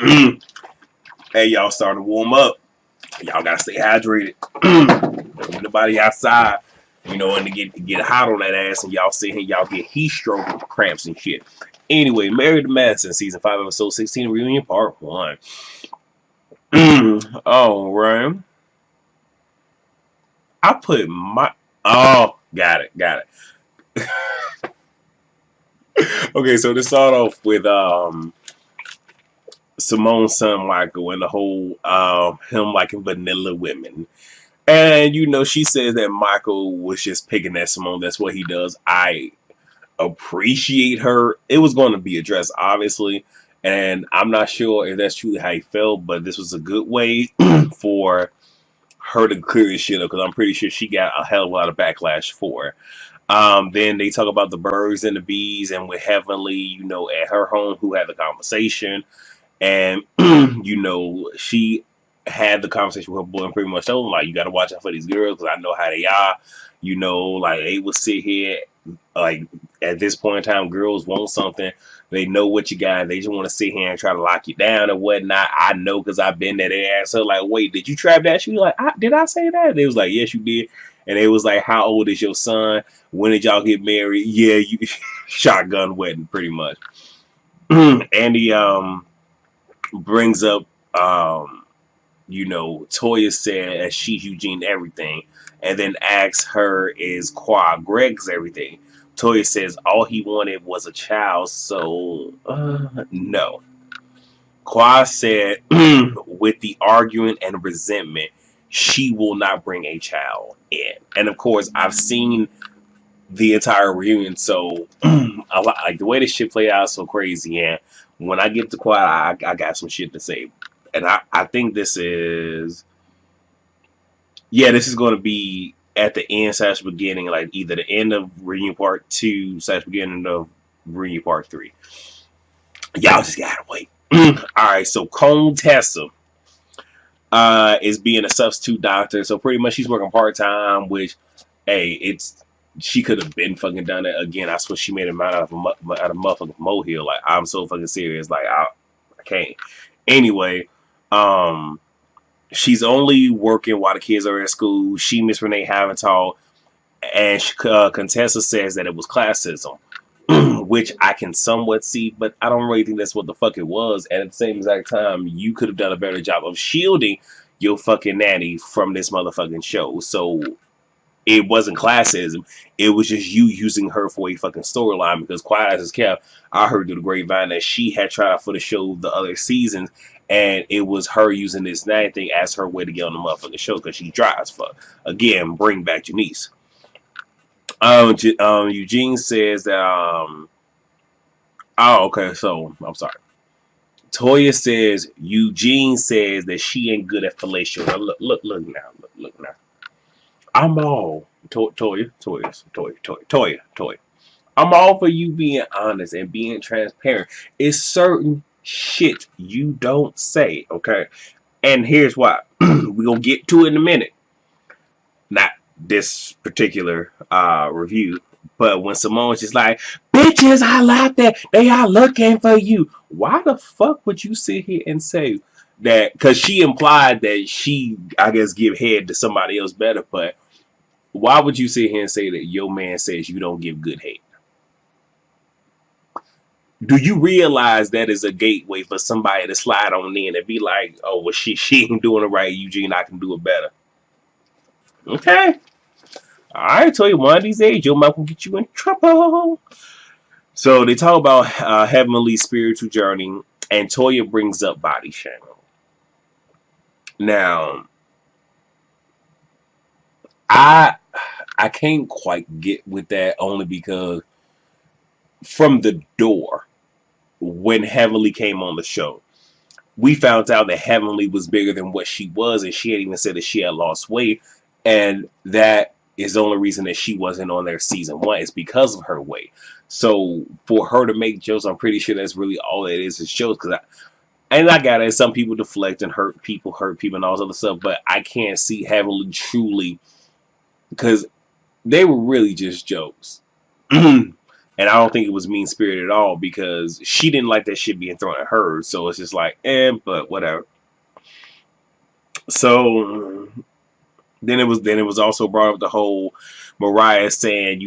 Hey, y'all starting to warm up. Y'all gotta stay hydrated. Don't get nobody outside, and to get hot on that ass, and y'all sit here, y'all get heat stroke cramps and shit. Anyway, Married to Madison, season 5, episode 16, reunion part 1. All right. I put my. Oh, got it. Okay, so to start off with Simone's son Michael and the whole him liking vanilla women. And she says that Michael was just picking at Simone. That's what he does. I appreciate her. It was going to be addressed, obviously, and I'm not sure if that's truly how he felt, but this was a good way for her to clear this shit up because I'm pretty sure she got a hell of a lot of backlash for it. Then they talk about the birds and the bees, and with Heavenly, at her home, who had the conversation, and she had the conversation with her boy and pretty much told him like, you got to watch out for these girls because I know how they are. Like they will sit here like at this point in time, girls want something. They know what you got. They just want to sit here and try to lock you down and whatnot. I know because I've been there. They asked her like, "Wait, did you trap that?" She was like, "Did I say that?" They was like, "Yes, you did." And it was like, "How old is your son? When did y'all get married?" Yeah, you shotgun wedding, pretty much. And he brings up Toya said that she's Eugene everything, and then asks her, is Qua Greg's everything? Toya says all he wanted was a child, so no. Qua said, with the arguing and resentment, she will not bring a child in. And of course, I've seen the entire reunion, so a lot, like the way this shit played out is so crazy. And when I get to Quiet, I got some shit to say. And I think this is, this is going to be at the end slash beginning, like either the end of reunion part 2 slash beginning of reunion part 3. Y'all just gotta wait. All right, so Contessa is being a substitute doctor, so pretty much she's working part time, which, hey, she could have been fucking done it again. I swear she made him out of motherfucking molehill. Like, I'm so fucking serious. Like, I can't. Anyway, she's only working while the kids are at school. She, Miss Renee Haventhal, and Contessa says that it was classism, which I can somewhat see, but I don't really think that's what the fuck it was. And at the same exact time, you could have done a better job of shielding your fucking nanny from this motherfucking show. So it wasn't classism. It was just you using her for a fucking storyline because Quiet as is kept, I heard through the grapevine that she had tried out for the show the other seasons, and it was her using this nanny thing as her way to get on the motherfucking show because she drives for, again, bring back Janice. Eugene says that, oh, okay, so, I'm sorry. Toya says, Eugene says that she ain't good at fellatio. Now, look now. I'm all Toya. I'm all for you being honest and being transparent. It's certain shit you don't say, okay? And here's why. We're gonna get to it in a minute. Not this particular review, but when Simone's just like, bitches, I like that. They are looking for you. Why the fuck would you sit here and say that? Because she implied that she, I guess, give head to somebody else better, but why would you sit here and say that your man says you don't give good head? Do you realize that is a gateway for somebody to slide on in and be like, oh, well, she ain't doing it right, Eugene, I can do it better. Okay. I tell you, one of these days, your mouth will get you in trouble. So they talk about Heavenly spiritual journey, and Toya brings up body shaming. Now, I can't quite get with that only because from the door, when Heavenly came on the show, we found out that Heavenly was bigger than what she was, and she had even said that she had lost weight, and that is the only reason that she wasn't on there season 1 is because of her weight. So for her to make jokes, I'm pretty sure that's really all it is jokes. Because I got it. Some people deflect and hurt people, and all this other stuff, but I can't see Heavenly truly, because they were really just jokes. And I don't think it was mean spirited at all because she didn't like that shit being thrown at her. So it's just like, but whatever. So then it was also brought up the whole Mariah saying,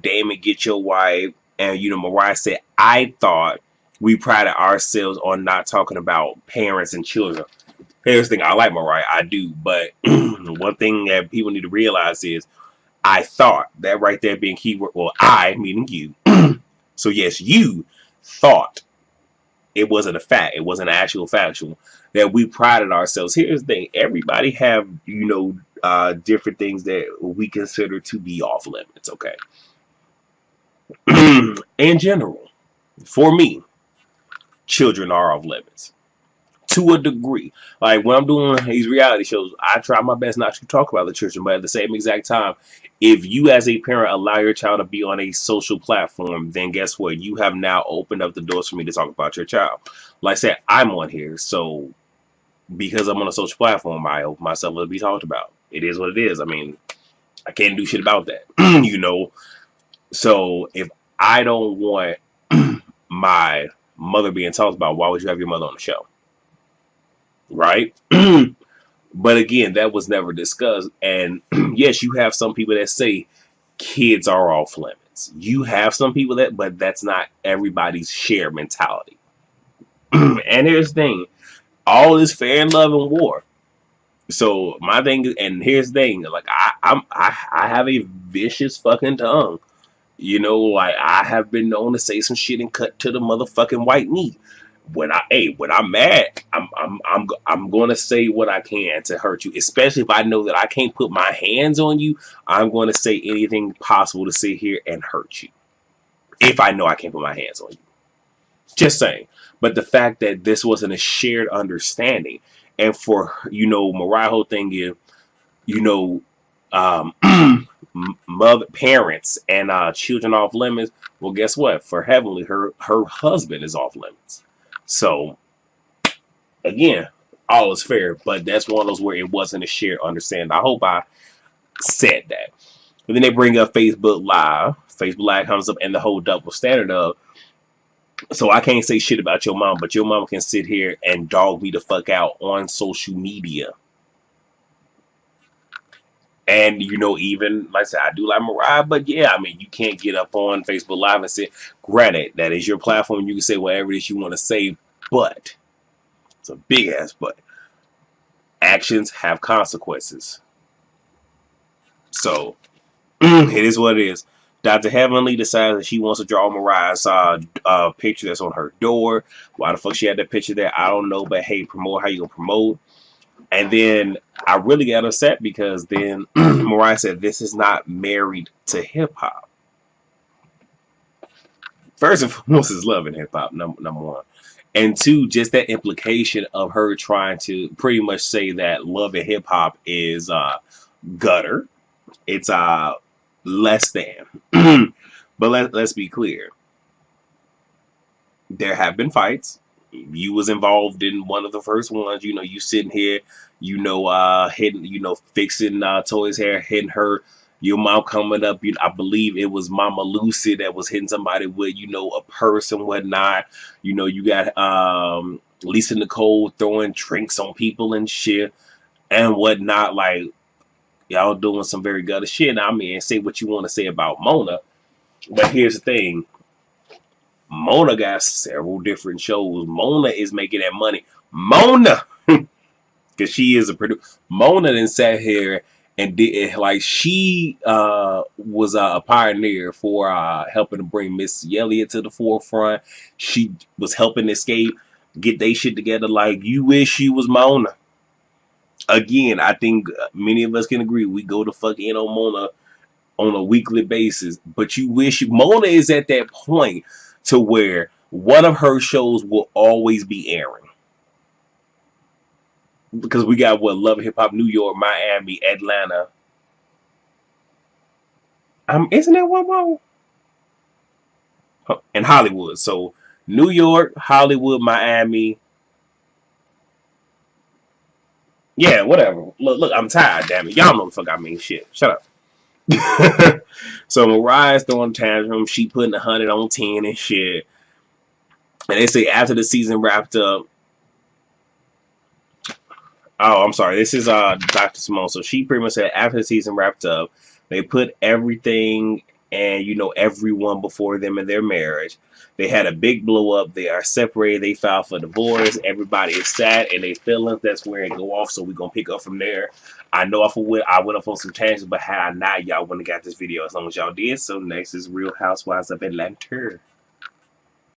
Damon, get your wife. And Mariah said, I thought we prided ourselves on not talking about parents and children. Here's the thing, I like Mariah, I do, but one thing that people need to realize is I thought, that right there being keyword, well, I meaning you. So yes, you thought, it wasn't a fact, it wasn't an actual factual, that we prided ourselves. Here's the thing, everybody have different things that we consider to be off limits. Okay. In general, for me, children are off limits to a degree. Like when I'm doing these reality shows, I try my best not to talk about the children, but at the same exact time, if you as a parent allow your child to be on a social platform, then guess what? You have now opened up the doors for me to talk about your child. Like I said, I'm on here, so because I'm on a social platform, I hope myself will be talked about. It is what it is. I mean, I can't do shit about that. So if I don't want my mother being talked about, why would you have your mother on the show? Right? But again, that was never discussed. And yes, you have some people that say kids are off limits. You have some people but that's not everybody's shared mentality. And here's the thing, all is fair in love and war. So my thing, and here's the thing, like I have a vicious fucking tongue. Like I have been known to say some shit and cut to the motherfucking white meat. When I'm mad, I'm going to say what I can to hurt you, especially if I know that I can't put my hands on you. I'm going to say anything possible to sit here and hurt you if I know I can't put my hands on you. Just saying. But the fact that this wasn't a shared understanding, and for Mariah whole thing is, mother, parents, and children off limits. Well, guess what? For Heavenly, her husband is off limits. So, again, all is fair, but that's one of those where it wasn't a shared understanding. I hope I said that. And then they bring up Facebook Live. Facebook Live comes up, and the whole double standard of, so I can't say shit about your mom, but your mom can sit here and dog me the fuck out on social media. And, even, like I said, I do like Mariah, but yeah, I mean, you can't get up on Facebook Live and say, granted, that is your platform. You can say whatever it is you want to say, but, it's a big ass but, actions have consequences. So, it is what it is. Dr. Heavenly decides that she wants to draw Mariah's picture that's on her door. Why the fuck she had that picture there, I don't know, but hey, promote how you gonna promote. And then I really got upset because then Mariah said, this is not married to hip hop. First and foremost is loving hip hop, number one. And two, just that implication of her trying to pretty much say that love and hip hop is gutter. It's less than. But let's be clear. There have been fights. You was involved in one of the first ones. You sitting here, hitting, fixing Toy's hair, hitting her. Your mom coming up, I believe it was Mama Lucy that was hitting somebody with, a purse and whatnot. You got Lisa Nicole throwing drinks on people and shit and whatnot. Like, y'all doing some very gutter shit. I mean, say what you want to say about Mona, but here's the thing. Mona got several different shows. Mona is making that money. Mona, because she is a producer. Mona then sat here and did like she was a pioneer for helping to bring Missy Elliott to the forefront. She was helping Escape get they shit together. Like, you wish you was Mona. Again, I think many of us can agree we go to fuck in on Mona on a weekly basis, but you wish Mona is at that point to where one of her shows will always be airing. Because we got Love and Hip Hop, New York, Miami, Atlanta. Isn't there one more? And Hollywood. So New York, Hollywood, Miami. Yeah, whatever. Look, I'm tired, damn it. Y'all know the fuck I mean. Shit. Shut up. So Mariah's throwing tantrum. She putting 100 on 10 and shit. And they say after the season wrapped up. Oh, I'm sorry. This is Dr. Simone. So she pretty much said after the season wrapped up, they put everything and everyone before them in their marriage. They had a big blow up. They are separated. They filed for divorce. Everybody is sad and they feeling that's where it go off. So we're gonna pick up from there. I know I went off on some tangents, but had I not, y'all wouldn't have got this video as long as y'all did. So next is Real Housewives of Atlanta.